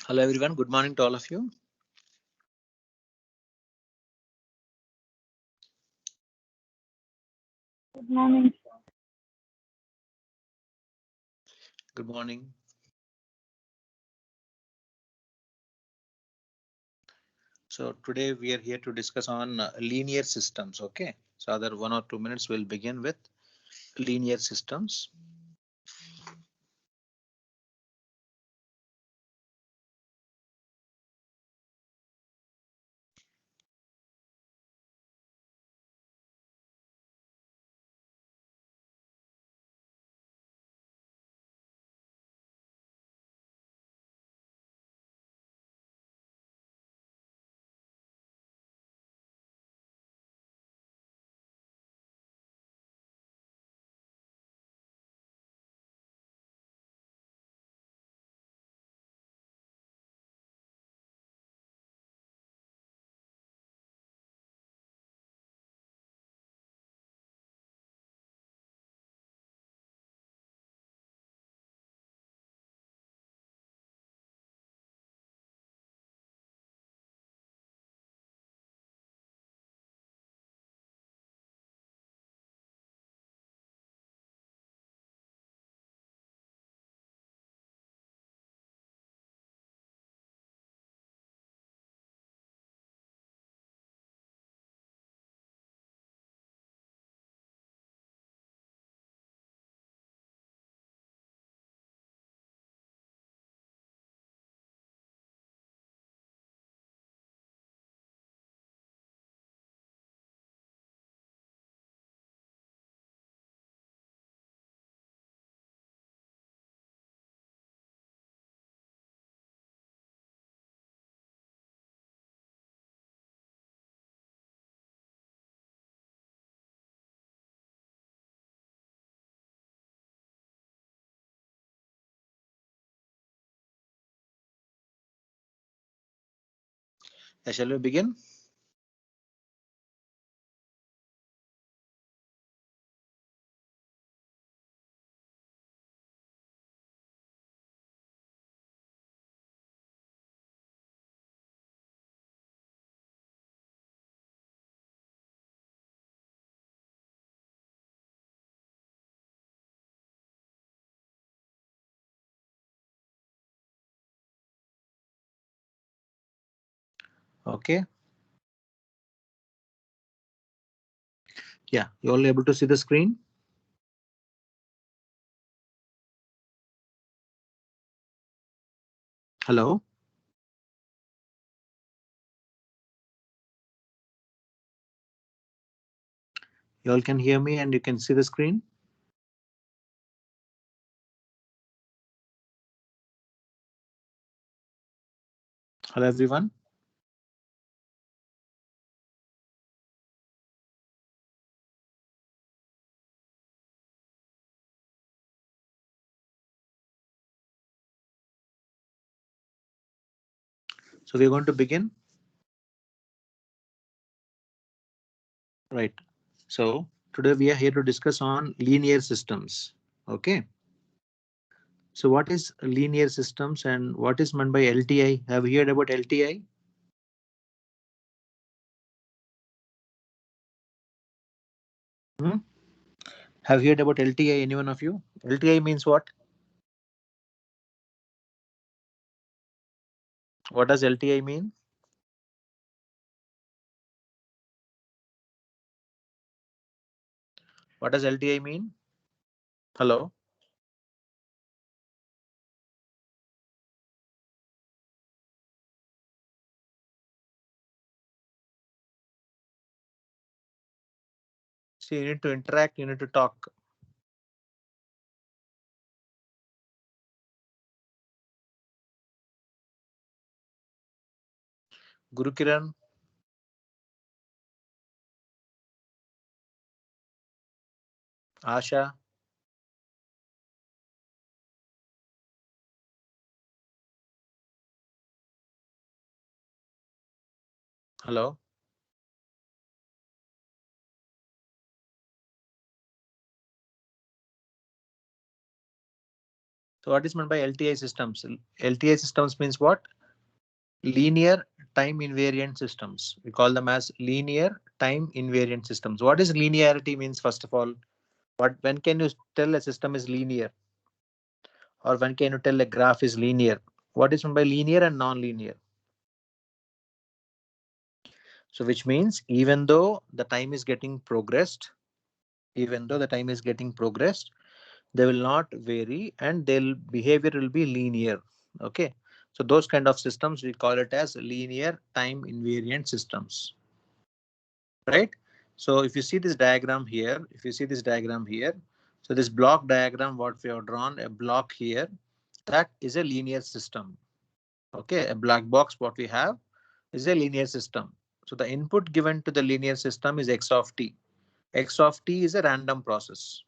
Hello everyone, good morning to all of you. Good morning. Good morning. So today we are here to discuss on linear systems. Okay, so other 1 or 2 minutes we'll begin with linear systems. Shall we begin? Okay. Yeah, you all able to see the screen? Hello. You all can hear me and you can see the screen. Hello everyone. So we're going to begin. Right. So today we are here to discuss on linear systems. Okay. So what is linear systems and what is meant by LTI? Have you heard about LTI? Hmm? Have you heard about LTI? Any one of you? LTI means what? What does LTI mean? What does LTI mean? Hello? So you need to interact, you need to talk. Guru Kiran, Asha, hello? So what is meant by LTI systems? LTI systems means what? Linear time invariant systems. We call them as linear time invariant systems. What is linearity means? First of all, when can you tell a system is linear, or when can you tell a graph is linear? What is meant by linear and non-linear? So which means even though the time is getting progressed, even though the time is getting progressed, they will not vary and their behavior will be linear. Okay, so those kind of systems we call it as linear time invariant systems, right? So if you see this diagram here, so this block diagram, what we have drawn, a block here, that is a linear system. Okay, a black box, what we have is a linear system. So the input given to the linear system is x of t. X of t is a random process.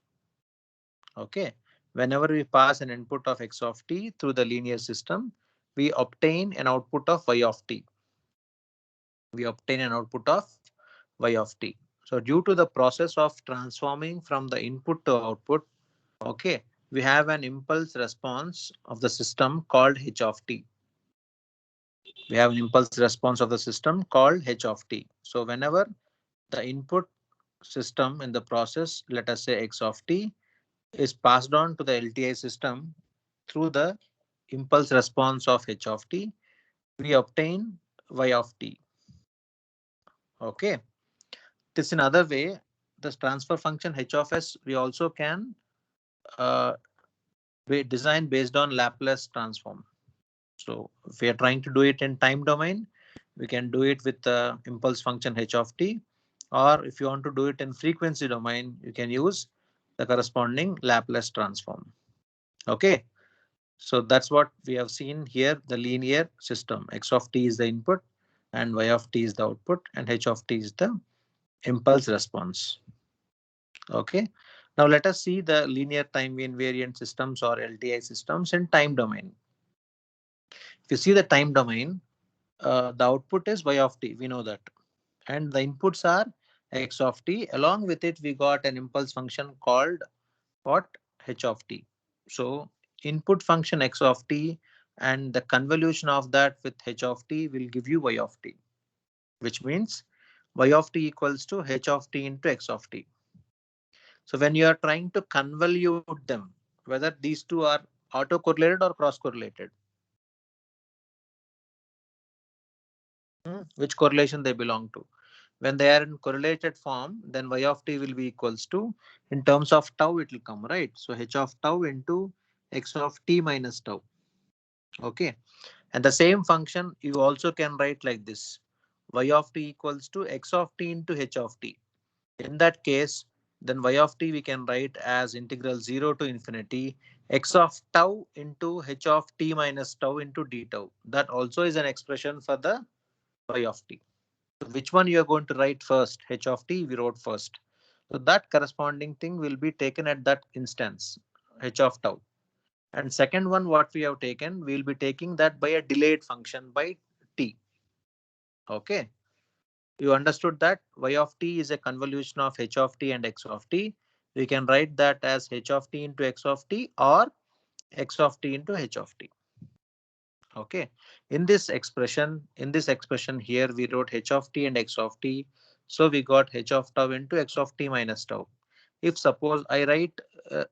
Okay, whenever we pass an input of x of t through the linear system, we obtain an output of y of t. We obtain an output of y of t. So due to the process of transforming from the input to output, okay, we have an impulse response of the system called h of t. We have an impulse response of the system called h of t. So whenever the input system in the process, let us say x of t, is passed on to the LTI system through the impulse response of h of t, we obtain y of t. Okay, this another way. This transfer function h of s we also can uh, design based on Laplace transform. So if we are trying to do it in time domain, we can do it with the impulse function h of t, or if you want to do it in frequency domain, you can use the corresponding Laplace transform. Okay, so that's what we have seen here, the linear system. X of t is the input and y of t is the output and h of t is the impulse response. Okay, now let us see the linear time invariant systems or LTI systems in time domain. If you see the time domain, the output is y of t, we know that, and the inputs are x of t. Along with it, we got an impulse function called what? H of t. So input function x of t and the convolution of that with h of t will give you y of t, which means y of t equals to h of t into x of t. So when you are trying to convolute them, whether these two are autocorrelated or cross correlated, which correlation they belong to. When they are in correlated form, then y of t will be equals to, in terms of tau, it will come, right? So h of tau into x of t minus tau. Okay. And the same function you also can write like this. Y of t equals to x of t into h of t. In that case, then y of t we can write as integral 0 to infinity x of tau into h of t minus tau into d tau. That also is an expression for the y of t. So which one you are going to write first? H of t we wrote first. So that corresponding thing will be taken at that instance, h of tau. And second one, what we have taken, we will be taking that by a delayed function by t. Okay. You understood that y of t is a convolution of h of t and x of t. We can write that as h of t into x of t or x of t into h of t. Okay. In this expression here, we wrote h of t and x of t. So we got h of tau into x of t minus tau. If suppose I write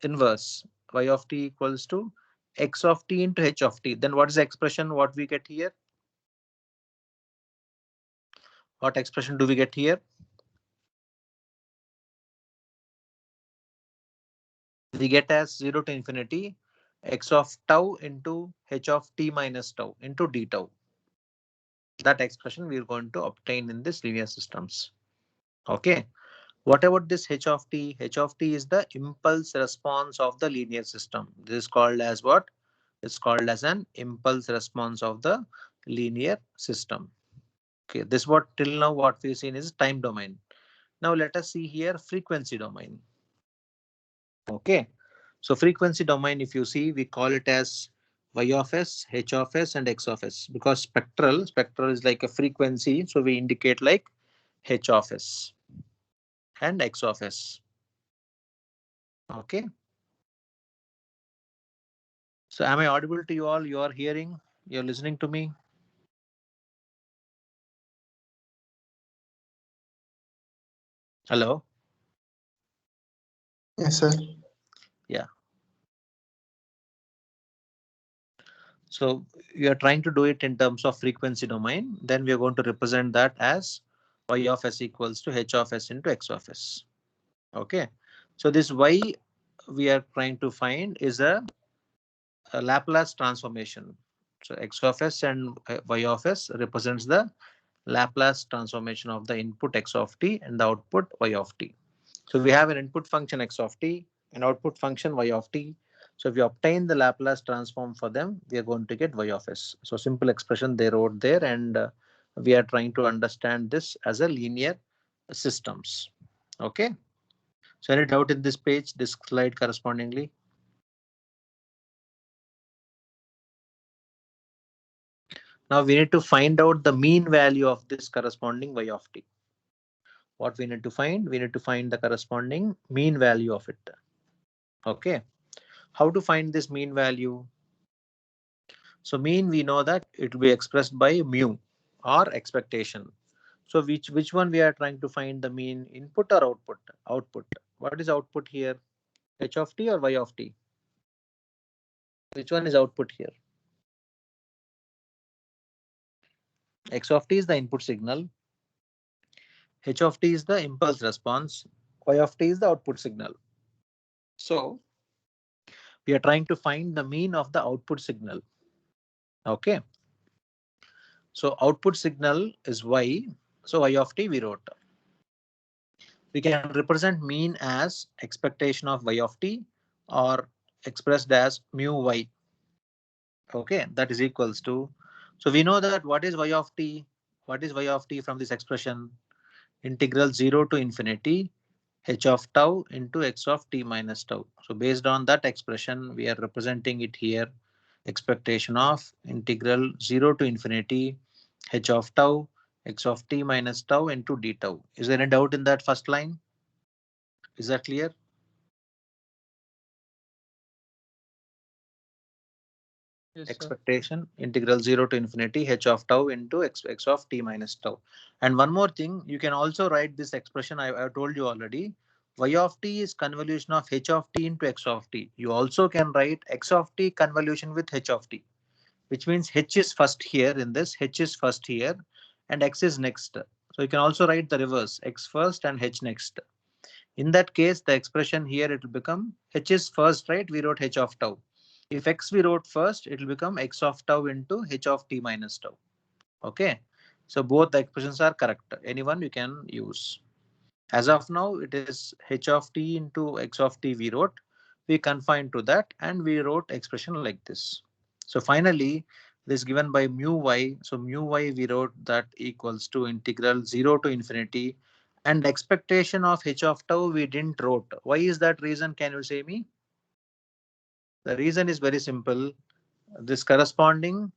inverse, y of t equals to x of t into h of t, then what is the expression what we get here? What expression do we get here? We get as 0 to infinity x of tau into h of t minus tau into d tau. That expression we are going to obtain in this linear systems. Okay. What about this h of t? H of t is the impulse response of the linear system. This is called as what? It's called as an impulse response of the linear system. Okay, this what till now what we've seen is time domain. Now let us see here frequency domain. Okay, so frequency domain, if you see, we call it as y of s, h of s, and x of s, because spectral is like a frequency, so we indicate like h of s and x of s. Okay, So am I audible to you all? You are hearing? You're listening to me? Hello? Yes, sir. Yeah. So we are trying to do it in terms of frequency domain. Then we are going to represent that as y of s equals to h of s into x of s. Okay. So this y we are trying to find is a Laplace transformation. So x of s and y of s represents the Laplace transformation of the input x of t and the output y of t. So we have an input function x of t, an output function y of t. So if you obtain the Laplace transform for them, we are going to get y of s. So simple expression they wrote there, and we are trying to understand this as a linear systems. Okay. So any doubt in this page, this slide correspondingly? Now we need to find out the mean value of this corresponding y of t. What we need to find? We need to find the corresponding mean value of it. Okay. How to find this mean value? So mean, we know that it will be expressed by mu or expectation. So which one we are trying to find the mean, input or output? Output. What is output here? H of t or y of t? Which one is output here? X of t is the input signal. H of t is the impulse response. Y of t is the output signal. So we are trying to find the mean of the output signal. Okay. So output signal is y. So y of t we wrote. We can represent mean as expectation of y of t or expressed as mu y. Okay, that is equals to. So we know that what is y of t? What is y of t from this expression? Integral 0 to infinity h of tau into x of t minus tau. So based on that expression, we are representing it here. Expectation of integral 0 to infinity h of tau x of t minus tau into d tau. Is there any doubt in that first line? Is that clear? Yes, sir. Expectation integral 0 to infinity h of tau into x of t minus tau. And one more thing, you can also write this expression. I told you already. Y of t is convolution of h of t into x of t. You also can write x of t convolution with h of t, which means h is first here in this, h is first here, and x is next. So you can also write the reverse, x first and h next. In that case, the expression here it will become h is first, right? We wrote h of tau. If x we wrote first, it will become x of tau into h of t minus tau. Okay. So both the expressions are correct. Anyone you can use. As of now, it is h of t into x of t we wrote. We confined to that and we wrote expression like this. So finally, this given by mu y. So mu y we wrote that equals to integral 0 to infinity, and expectation of h of tau we didn't wrote. Why is that reason? Can you say me? The reason is very simple. This corresponding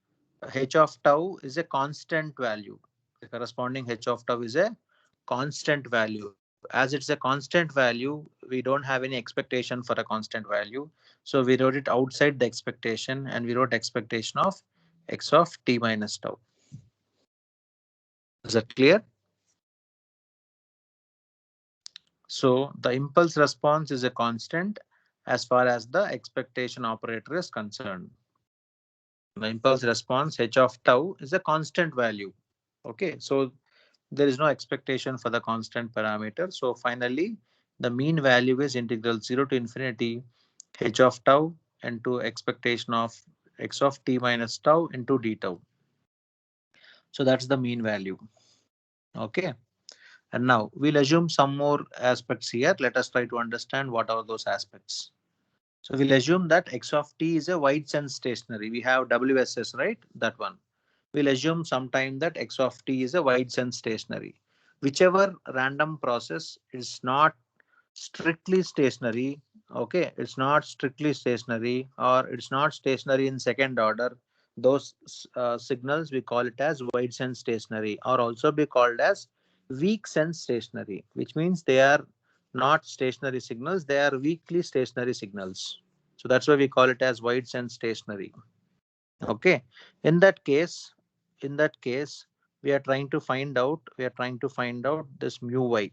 h of tau is a constant value. The corresponding h of tau is a constant value. As it's a constant value, we don't have any expectation for a constant value. So we wrote it outside the expectation and we wrote expectation of x of t minus tau. Is that clear? So the impulse response is a constant as far as the expectation operator is concerned. The impulse response h of tau is a constant value. Okay, so there is no expectation for the constant parameter. So finally, the mean value is integral 0 to infinity h of tau into expectation of x of t minus tau into d tau. So that's the mean value. Okay. And now we'll assume some more aspects here. Let us try to understand what are those aspects. So we'll assume that x of t is a wide sense stationary. We have WSS, right? That one. We'll assume sometime that x of t is a wide sense stationary. Whichever random process is not strictly stationary, okay, it's not strictly stationary or it's not stationary in second order, those signals we call it as wide sense stationary, or also be called as weak sense stationary, which means they are not stationary signals, they are weakly stationary signals. So that's why we call it as White's and stationary. Okay. In that case, in that case, we are trying to find out this mu y.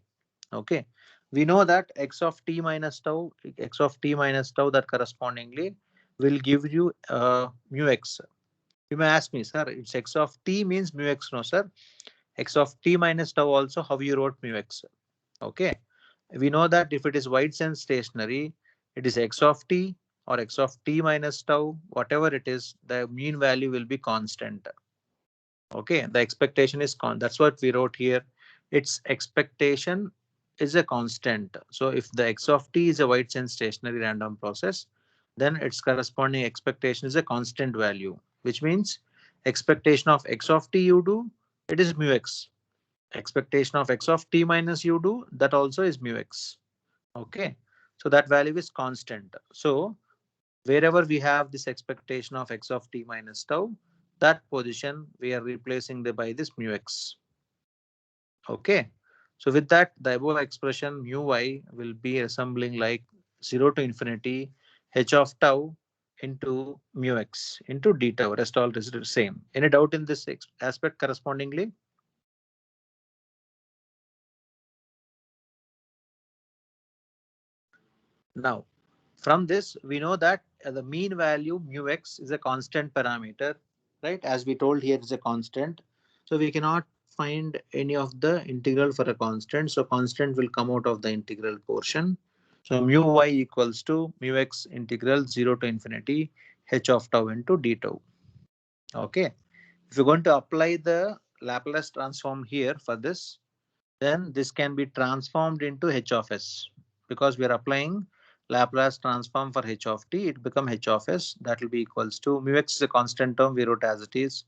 Okay. We know that x of t minus tau that correspondingly will give you mu x. You may ask me, sir, it's x of t means mu x. No, sir. X of t minus tau also how you wrote mu x. Okay. We know that if it is White's and stationary, it is x of t or x of t minus tau, whatever it is, the mean value will be constant. Okay, the expectation is that's what we wrote here. Its expectation is a constant. So if the x of t is a White's and stationary random process, then its corresponding expectation is a constant value, which means expectation of x of t you do, it is mu x. Expectation of x of t minus you do, that also is mu x. Okay, so that value is constant. So wherever we have this expectation of x of t minus tau, that position we are replacing by this mu x. Okay, so with that, the above expression mu y will be resembling like 0 to infinity h of tau into mu x into d tau. Rest all is the same. Any doubt in this aspect correspondingly? Now, from this, we know that the mean value mu x is a constant parameter, right? As we told here, is a constant. So we cannot find any of the integral for a constant. So constant will come out of the integral portion. So mu y equals to mu x integral 0 to infinity h of tau into d tau. Okay. If you're going to apply the Laplace transform here for this, then this can be transformed into h of s because we are applying Laplace transform for h of t. It become h of s, that will be equals to mu x is a constant term, we wrote as it is,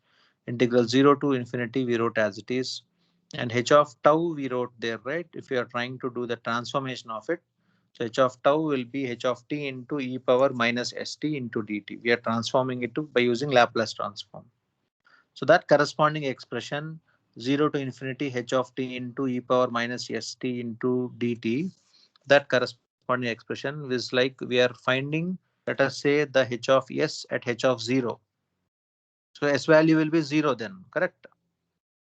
integral 0 to infinity we wrote as it is, and h of tau we wrote there, right? If you are trying to do the transformation of it, so h of tau will be h of t into e power minus st into dt. We are transforming it by using Laplace transform. So that corresponding expression 0 to infinity h of t into e power minus st into dt, that corresponding expression is like we are finding, let us say, the h of s at h of 0. So s value will be 0 then, correct?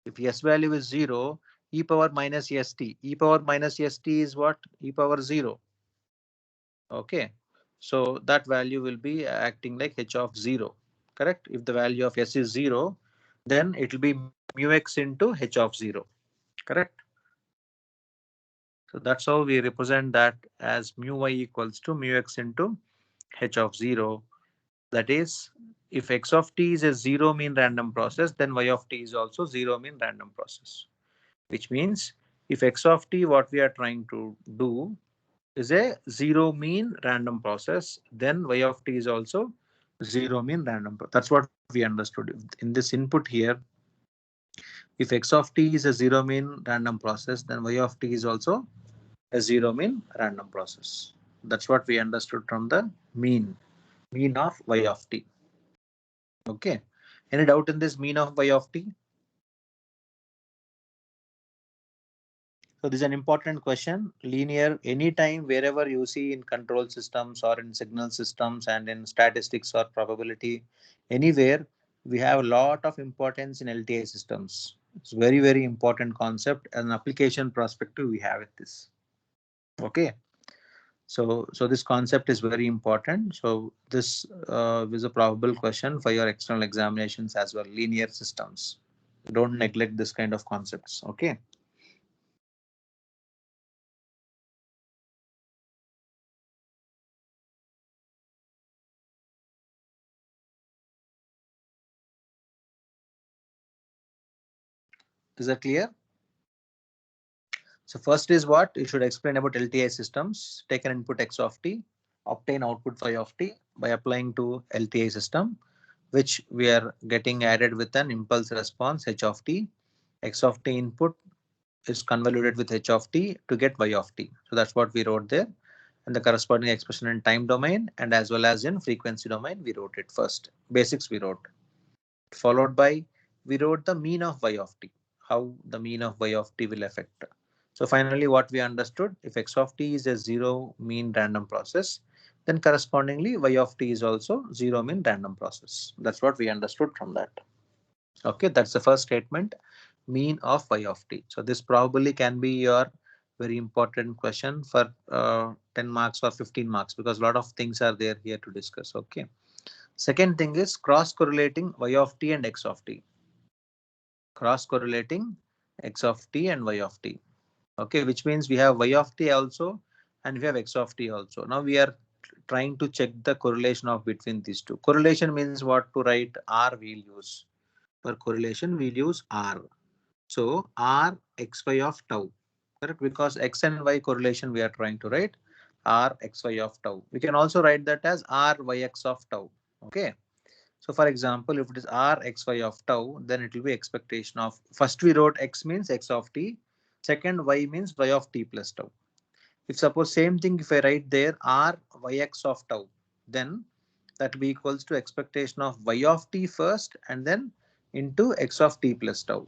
If s value is 0, e power minus st. E power minus st is what? E power 0. Okay. So that value will be acting like h of 0, correct? If the value of s is 0, then it will be mu x into h of 0, correct? So that's how we represent that as mu y equals to mu x into h of 0. That is, if x of t is a 0 mean random process, then y of t is also 0 mean random process. Which means if x of t, what we are trying to do is a 0 mean random process, then y of t is also 0 mean random. That's what we understood in this input here. If x of t is a 0 mean random process, then y of t is also a 0 mean random process. That's what we understood from the mean of y of t. Okay. Any doubt in this mean of y of t? So this is an important question. Linear, anytime, wherever you see in control systems or in signal systems and in statistics or probability, anywhere we have a lot of importance in LTI systems. It's very, very important concept and application perspective we have with this. Okay. So this concept is very important. So this is a probable question for your external examinations as well. Linear systems. Don't neglect this kind of concepts. Okay. Is that clear? So first is what you should explain about LTI systems. Take an input x of t, obtain output phi of t by applying to LTI system, which we are getting added with an impulse response h of t. X of t input is convoluted with h of t to get y of t. So that's what we wrote there. And the corresponding expression in time domain and as well as in frequency domain, we wrote it first. Basics we wrote. Followed by we wrote the mean of y of t, how the mean of y of t will affect. So finally what we understood, if x of t is a 0 mean random process, then correspondingly y of t is also 0 mean random process. That's what we understood from that. Okay, that's the first statement, mean of y of t. So this probably can be your very important question for 10 marks or 15 marks, because a lot of things are there here to discuss. Okay. Second thing is cross correlating y of t and x of t. Cross correlating x of t and y of t. Okay, which means we have y of t also and we have x of t also. Now we are trying to check the correlation of between these two. Correlation means what to write? R we'll use. For correlation we'll use R. So R xy of tau, correct? Because x and y correlation we are trying to write R xy of tau. We can also write that as R yx of tau. Okay. So for example, if it is R xy of tau, then it will be expectation of, first we wrote x means x of t, second y means y of t plus tau. If suppose same thing, if I write there R yx of tau, then that will be equals to expectation of y of t first and then into x of t plus tau.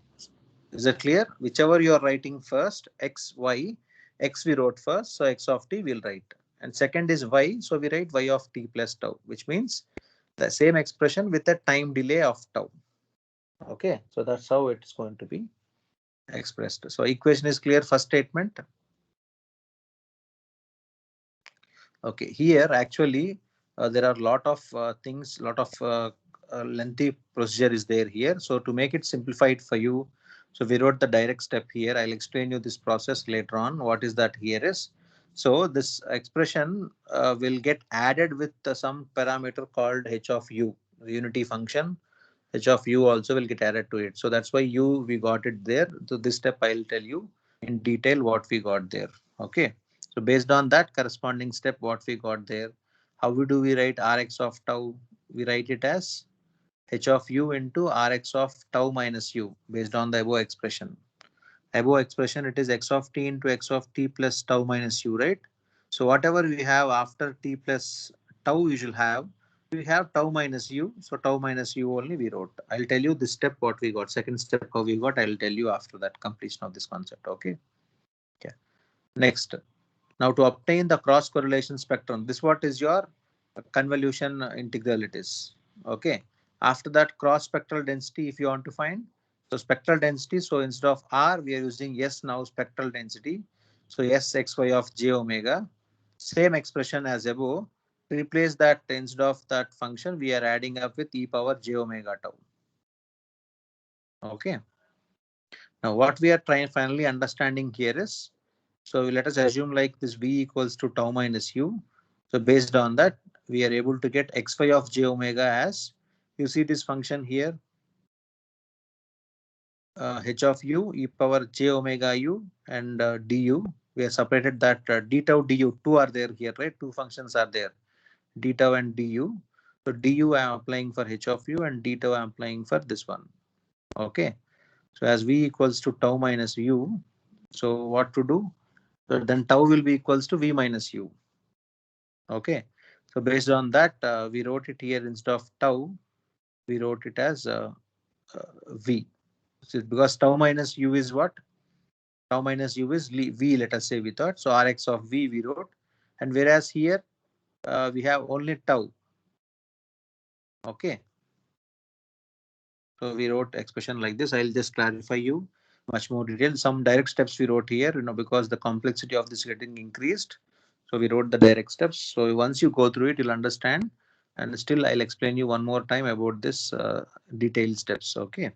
Is that clear? Whichever you are writing first, x, y, x we wrote first, so x of t we'll write. And second is y, so we write y of t plus tau, which means the same expression with a time delay of tau. Okay, so that's how it's going to be expressed. So equation is clear, first statement. Okay, here actually there are a lot of things, lot of lengthy procedure is there here. So to make it simplified for you, so we wrote the direct step here. I'll explain you this process later on. What is that here is. So this expression will get added with some parameter called h of u, the unity function. H of u also will get added to it. So that's why u we got it there. So this step I'll tell you in detail what we got there. Okay. So based on that corresponding step, what we got there, how do we write Rx of tau? We write it as h of u into Rx of tau minus u based on the above expression. Above expression, it is x of t into x of t plus tau minus u, right? So whatever we have after t plus tau, you should have. We have tau minus u. So tau minus u only we wrote. I'll tell you this step what we got. Second step how we got. I'll tell you after that completion of this concept. Okay. Okay. Next. Now to obtain the cross correlation spectrum, this what is your convolution integral it is. Okay. After that cross spectral density, if you want to find, so spectral density, so instead of R, we are using S now spectral density. So S xy of j omega, same expression as above. Replace that instead of that function, we are adding up with e power j omega tau. Okay. Now what we are trying finally understanding here is, so let us assume like this v equals to tau minus u. So based on that, we are able to get xy of j omega as, you see this function here, h of u e power j omega u and du. We have separated that d tau du, two are there here, right? Two functions are there, d tau and du. So du I am applying for h of u and d tau I am applying for this one. Okay. So as v equals to tau minus u, so what to do? So then tau will be equals to v minus u. Okay. So based on that, we wrote it here instead of tau, we wrote it as v. So because tau minus u is what? Tau minus u is v, let us say we thought. So Rx of v we wrote. And whereas here we have only tau. Okay. So we wrote expression like this. I'll just clarify you much more detail. Some direct steps we wrote here, because the complexity of this getting increased. So we wrote the direct steps. So once you go through it, you'll understand. And still, I'll explain you one more time about this detailed steps. Okay.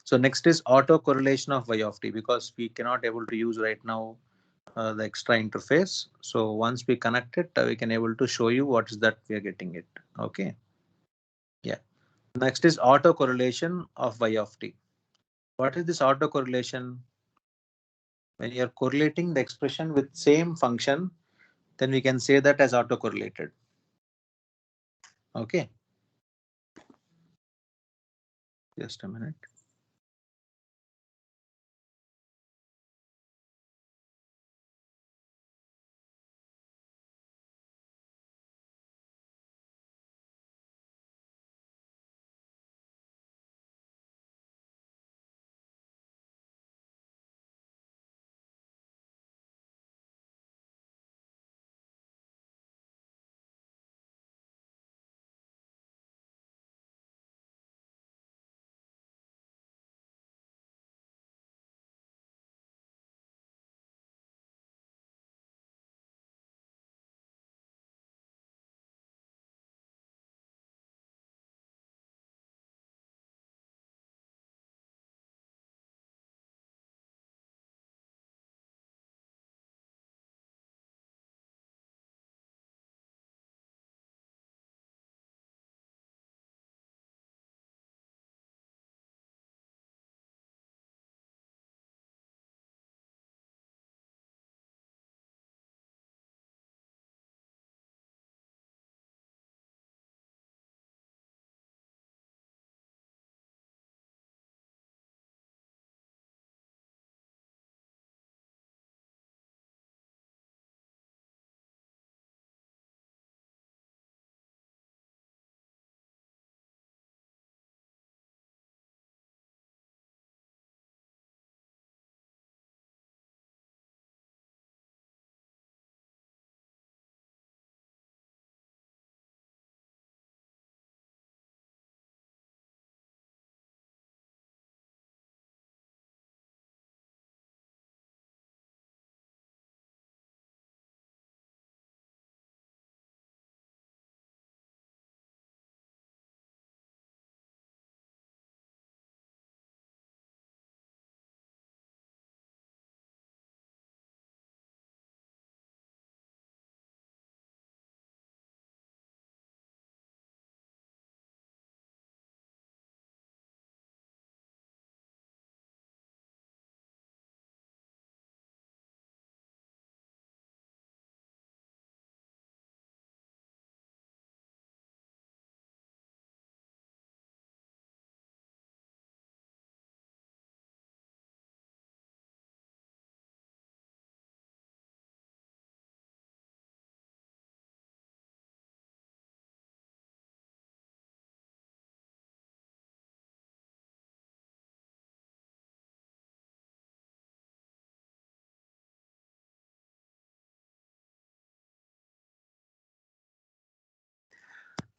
So next is auto correlation of y of t, because we cannot able to use right now the extra interface. So once we connect it, we can able to show you what is that we are getting it. Okay. Yeah. Next is auto correlation of y of t. What is this auto correlation? When you're correlating the expression with same function, then we can say that as auto correlated. Okay. Just a minute.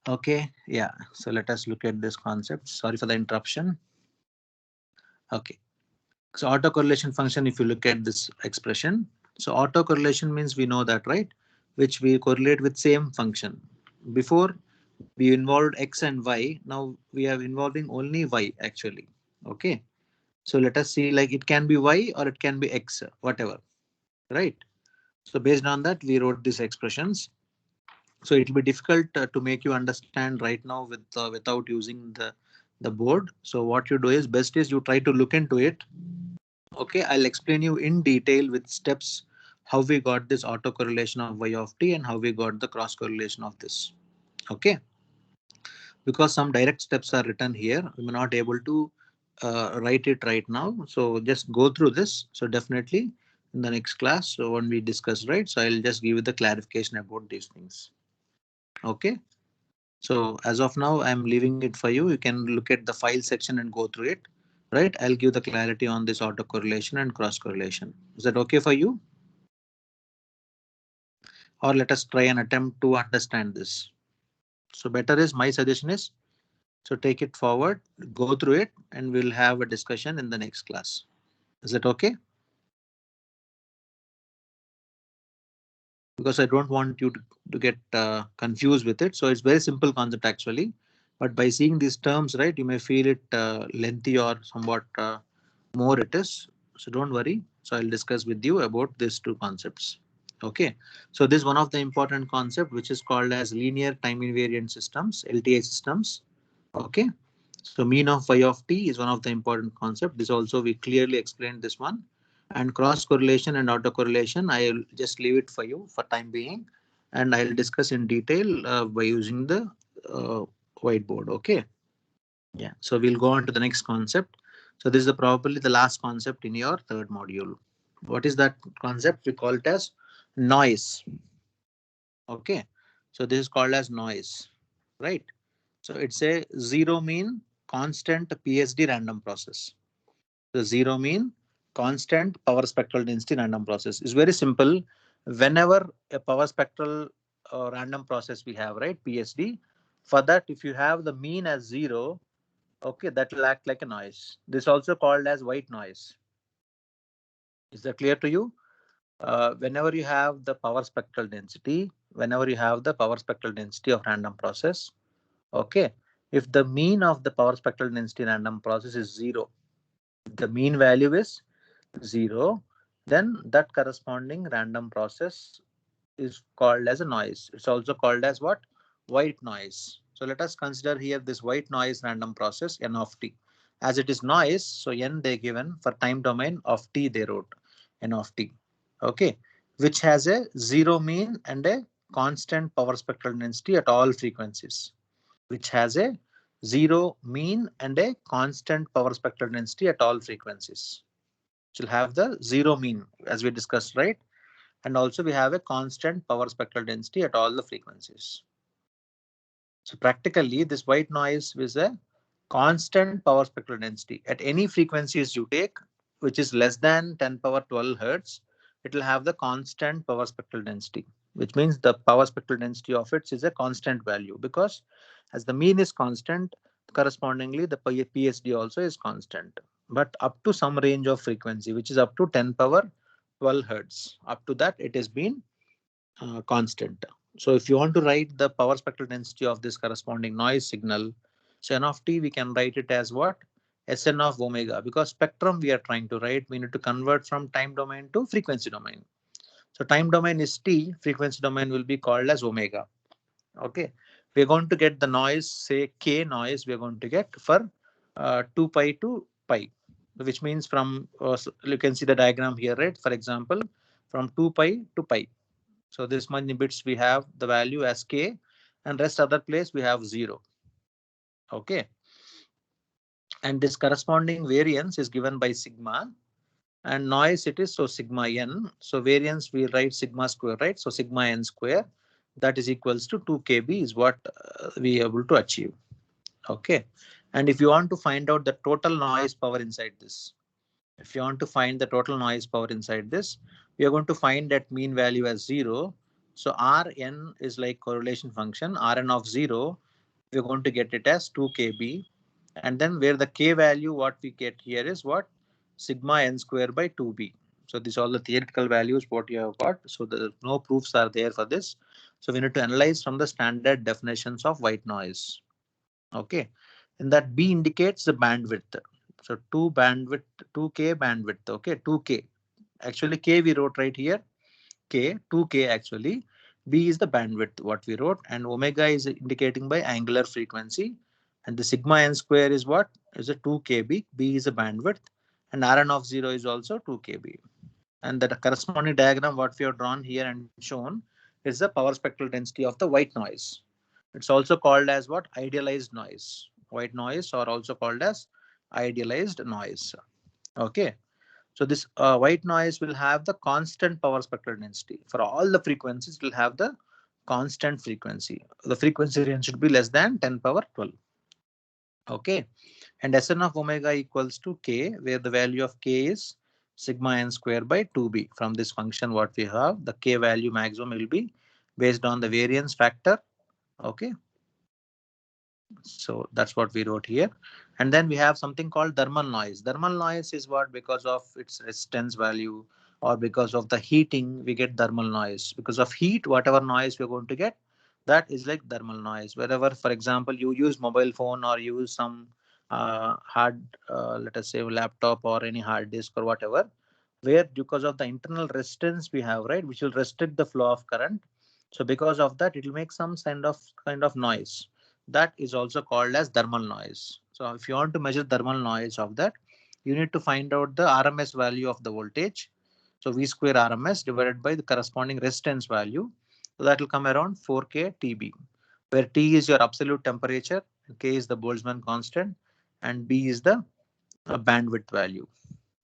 Okay, yeah. So let us look at this concept. Sorry for the interruption. Okay. So autocorrelation function, if you look at this expression, so autocorrelation means we know that, right? Which we correlate with same function. Before we involved x and y, now we are involving only y actually. Okay. So let us see, like it can be y or it can be x, whatever, right? So based on that, we wrote these expressions. So it will be difficult to make you understand right now without using the board. So what you do is best is you try to look into it. Okay, I'll explain you in detail with steps how we got this autocorrelation of y of t and how we got the cross correlation of this. Okay, because some direct steps are written here, we may not able to write it right now. So just go through this. So definitely in the next class, so when we discuss, right? So I'll just give you the clarification about these things. Okay. So as of now, I'm leaving it for you. You can look at the file section and go through it. Right. I'll give the clarity on this autocorrelation and cross correlation. Is that okay for you? Or let us try and attempt to understand this. So better is my suggestion is so take it forward, go through it, and we'll have a discussion in the next class. Is that okay? Because I don't want you to get confused with it. So it's very simple concept actually. But by seeing these terms, right, you may feel it lengthy or somewhat more it is. So don't worry. So I'll discuss with you about these two concepts. Okay. So this is one of the important concept which is called as linear time invariant systems, LTI systems. Okay. So mean of y of t is one of the important concept. This also we clearly explained this one. And cross correlation and autocorrelation, I'll just leave it for you for time being, and I'll discuss in detail by using the uh, whiteboard. Okay. Yeah. So we'll go on to the next concept. So this is probably the last concept in your third module. What is that concept? We call it as noise. Okay. So this is called as noise, right? So it's a zero mean constant PSD random process. The zero mean constant power spectral density random process is very simple. Whenever a power spectral random process we have, right, PSD, for that if you have the mean as zero, okay, that will act like a noise. This is also called as white noise. Is that clear to you? Whenever you have the power spectral density, whenever you have the power spectral density of random process, okay, if the mean of the power spectral density random process is zero, the mean value is zero, then that corresponding random process is called as a noise. It's also called as what? White noise. So let us consider here this white noise random process n of t. As it is noise, so n they given for time domain of t they wrote n of t. Okay, which has a zero mean and a constant power spectral density at all frequencies. Which has a zero mean and a constant power spectral density at all frequencies. Which will have the zero mean as we discussed, right? And also we have a constant power spectral density at all the frequencies. So practically this white noise is a constant power spectral density at any frequencies you take, which is less than 10 power 12 hertz. It will have the constant power spectral density, which means the power spectral density of it is a constant value, because as the mean is constant, correspondingly the PSD also is constant, but up to some range of frequency, which is up to 10 power 12 hertz. Up to that it has been constant. So if you want to write the power spectral density of this corresponding noise signal, so n of t, we can write it as what? Sn of omega, because spectrum we are trying to write, we need to convert from time domain to frequency domain. So time domain is t, frequency domain will be called as omega. Okay, we're going to get the noise, say k noise, we're going to get for 2 pi to pi, which means from you can see the diagram here, right? For example, from 2 pi to pi. So this many bits we have the value as k, and rest other place we have 0. Okay. And this corresponding variance is given by sigma, and noise it is so sigma n. So variance we write sigma square, right? So sigma n square, that is equals to 2 kb is what we are able to achieve. Okay. And if you want to find out the total noise power inside this, if you want to find the total noise power inside this, we are going to find that mean value as 0. So Rn is like correlation function. Rn of 0 we're going to get it as 2kb, and then where the k value what we get here is what, sigma n square by 2b. So these are all the theoretical values what you have got. So the no proofs are there for this. So we need to analyze from the standard definitions of white noise. Okay, and that b indicates the bandwidth. So 2k bandwidth. Okay, 2k, actually k we wrote right here, k 2k actually. B is the bandwidth what we wrote, and omega is indicating by angular frequency, and the sigma n square is what, is a 2kb. B is a bandwidth, and Rn of 0 is also 2kb. And that corresponding diagram what we have drawn here and shown is the power spectral density of the white noise. It's also called as what, idealized noise. White noise or also called as idealized noise. Okay, so this white noise will have the constant power spectral density. For all the frequencies, it will have the constant frequency. The frequency range should be less than 10 power 12. Okay, and Sn of omega equals to k, where the value of k is sigma n square by 2b. From this function what we have, the k value maximum will be based on the variance factor. Okay, so that's what we wrote here. And then we have something called thermal noise. Thermal noise is what, because of its resistance value or because of the heating, we get thermal noise. Because of heat, whatever noise we're going to get, that is like thermal noise. Wherever, for example, you use mobile phone or use some let us say laptop or any hard disk or whatever, where because of the internal resistance we have, right, which will restrict the flow of current. So because of that, it will make some kind of noise. That is also called as thermal noise. So if you want to measure thermal noise of that, you need to find out the RMS value of the voltage. So V square RMS divided by the corresponding resistance value. So that will come around 4k TB, where T is your absolute temperature, K is the Boltzmann constant, and B is the bandwidth value.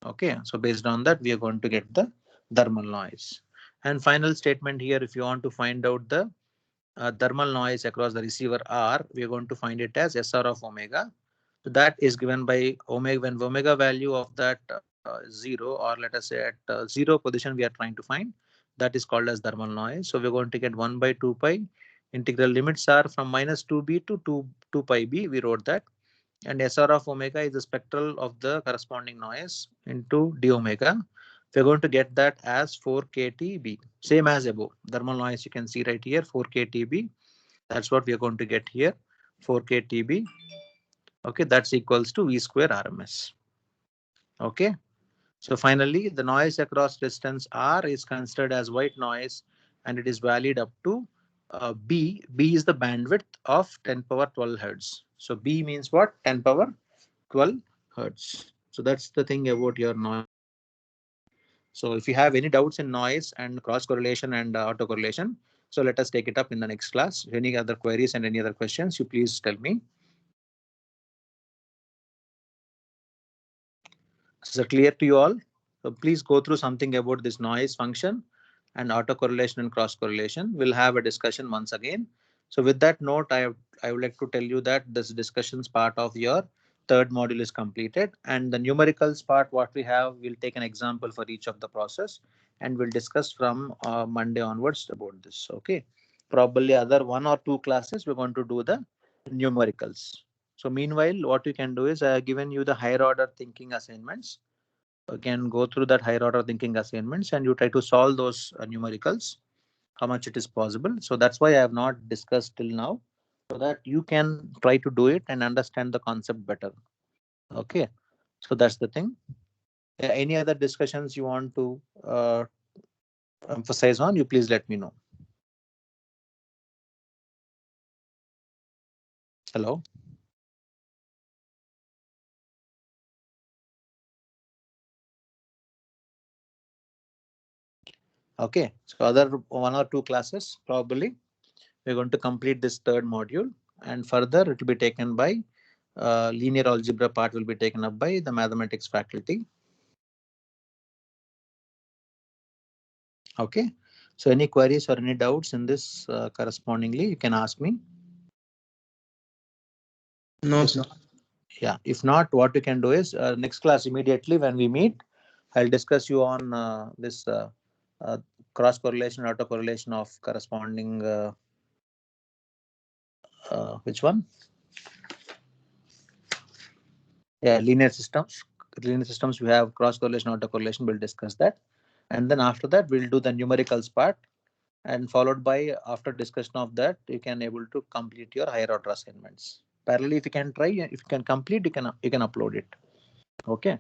Okay, so based on that, we are going to get the thermal noise. And final statement here, if you want to find out the thermal noise across the receiver R, we are going to find it as SR of omega. So that is given by omega, when omega value of that 0, or let us say at 0 position we are trying to find, that is called as thermal noise. So we're going to get 1 by 2 pi. Integral limits are from minus 2b to 2 pi b. We wrote that. And SR of omega is the spectral of the corresponding noise into d omega. We're going to get that as 4 ktb, same as above. Thermal noise you can see right here, 4 ktb. That's what we are going to get here, 4 ktb. Okay, that's equals to V square RMS. Okay, so finally the noise across distance R is considered as white noise, and it is valid up to B. B is the bandwidth of 10 power 12 hertz. So B means what? 10 power 12 hertz. So that's the thing about your noise. So if you have any doubts in noise and cross correlation and autocorrelation, so let us take it up in the next class. Any other queries and any other questions, you please tell me. Is it clear to you all? So please go through something about this noise function and autocorrelation and cross correlation. We'll have a discussion once again. So with that note, I would like to tell you that this discussions part of your third module is completed, and the numericals part what we have, we'll take an example for each of the process, and we'll discuss from Monday onwards about this. Okay, probably other 1 or 2 classes we're going to do the numericals. So meanwhile, what you can do is I have given you the higher order thinking assignments. You can go through that higher order thinking assignments and you try to solve those numericals, how much it is possible. So that's why I have not discussed till now, so that you can try to do it and understand the concept better. Okay, so that's the thing. Any other discussions you want to emphasize on, you please let me know. Hello. Okay, so other 1 or 2 classes probably we're going to complete this third module, and further it will be taken by linear algebra part will be taken up by the mathematics faculty. Okay, so any queries or any doubts in this correspondingly, you can ask me. No, If sir. not, yeah, if not, what you can do is next class immediately when we meet, I'll discuss you on this uh, cross correlation, auto correlation of corresponding which one? Yeah, linear systems. Linear systems, we have cross correlation, autocorrelation. We'll discuss that. And then after that, we'll do the numericals part. And followed by, after discussion of that, you can able to complete your higher order assignments. Parallelly, if you can try, if you can complete, you can upload it. Okay.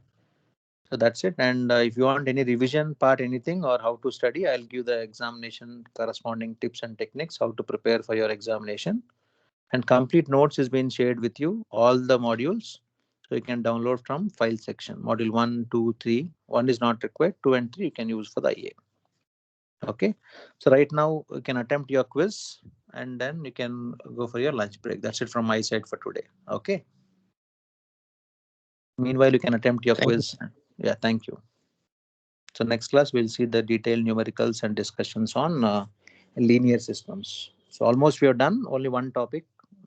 So that's it. And if you want any revision part, anything or how to study, I'll give the examination corresponding tips and techniques, how to prepare for your examination. And complete notes is being shared with you, all the modules. So you can download from file section, module 1, 2, 3. 1 is not required, 2 and 3 you can use for the IA. Okay. So right now you can attempt your quiz and then you can go for your lunch break. That's it from my side for today. Okay. Meanwhile, you can attempt your quiz. Yeah, thank you. So next class, we'll see the detailed numericals and discussions on linear systems. So almost we are done. Only one topic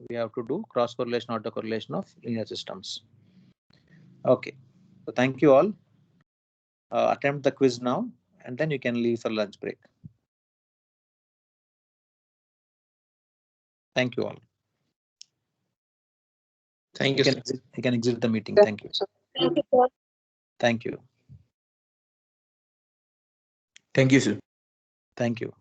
we have to do: cross correlation, autocorrelation of linear systems. Okay. So thank you all. Attempt the quiz now, and then you can leave for lunch break. Thank you all. Thank you, sir. You can exit the meeting. Thank you. Thank you. Thank you, sir. Thank you.